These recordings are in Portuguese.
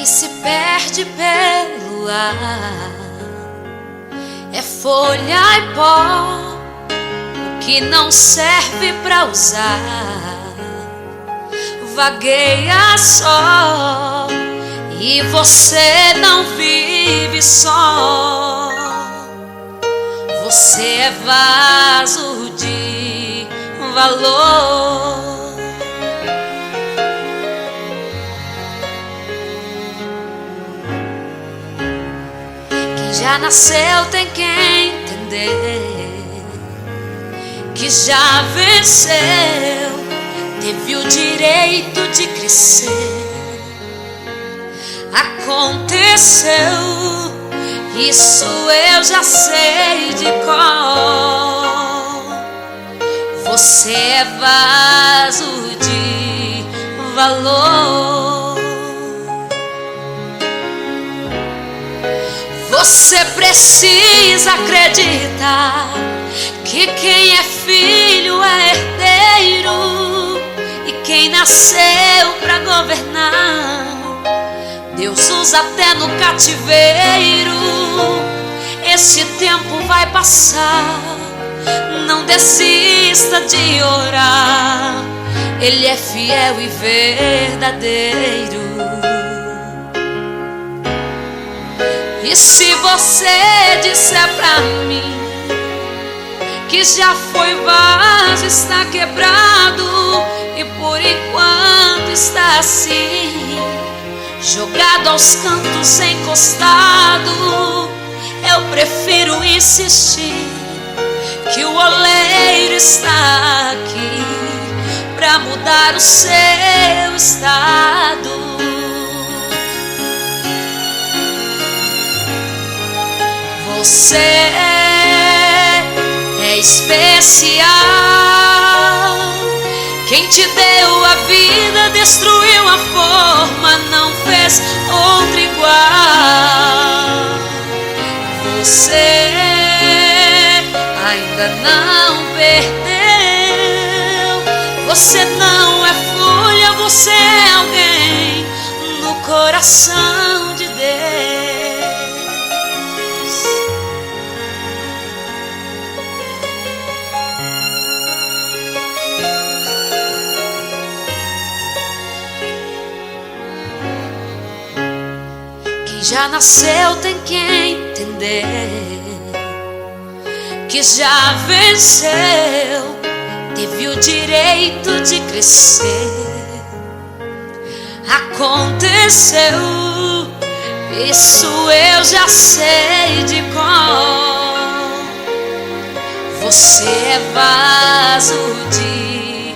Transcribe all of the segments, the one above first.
que se perde pelo ar, é folha e pó, o que não serve pra usar, vagueia só, e você não vive só. Você é vaso de valor. Quem já nasceu tem que entender que já venceu, teve o direito de crescer. Aconteceu, isso eu já sei de cor. Você é vaso de valor. Você precisa acreditar que quem é filho é herdeiro, e quem nasceu pra governar Deus usa até no cativeiro. Esse tempo vai passar, não desista de orar. Ele é fiel e verdadeiro. E se você disser pra mim que já foi vaso, está quebrado, e por enquanto está assim, jogado aos cantos, encostado, eu prefiro insistir que o oleiro está aqui pra mudar o seu estado. Você é especial. Quem te deu a vida destruiu a forma, não fez outra igual. Você ainda não perdeu. Você não é folha, você é alguém no coração de Deus. Já nasceu tem que entender que já venceu, teve o direito de crescer. Aconteceu, isso eu já sei de cor. Você é vaso de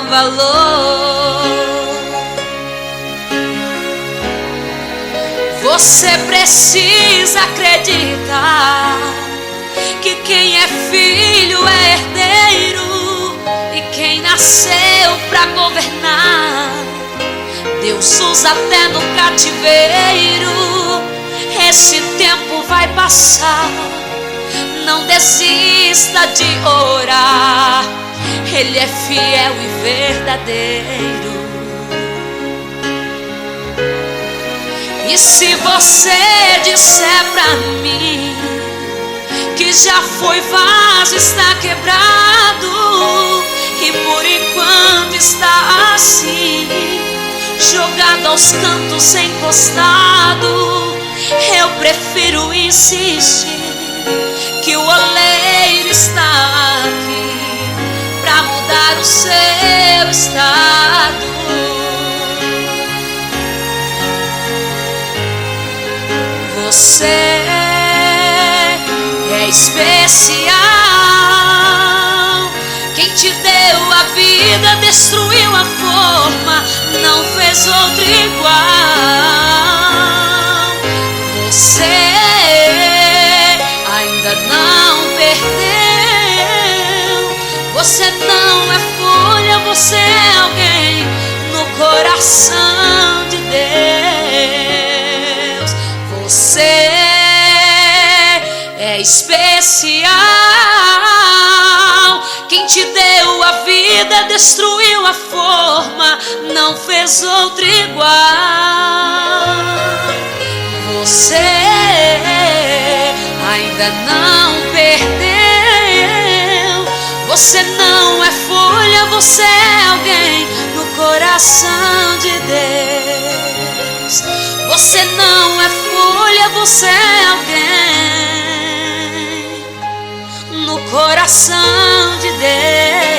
valor. Você precisa acreditar que quem é filho é herdeiro, e quem nasceu pra governar Deus usa até no cativeiro. Esse tempo vai passar, não desista de orar. Ele é fiel e verdadeiro. E se você disser pra mim que já foi vaso, está quebrado, e por enquanto está assim, jogado aos cantos, encostado, eu prefiro insistir que o oleiro está aqui pra mudar o seu estado. Você é especial. Quem te deu a vida destruiu a forma, não fez outra igual. Você ainda não perdeu. Você não é folha, você é alguém no coração de Deus. Você é especial. Quem te deu a vida destruiu a forma, não fez outra igual. você ainda não perdeu. Você não é folha, você é alguém no coração de Deus. Você não é folha, você é alguém no coração de Deus.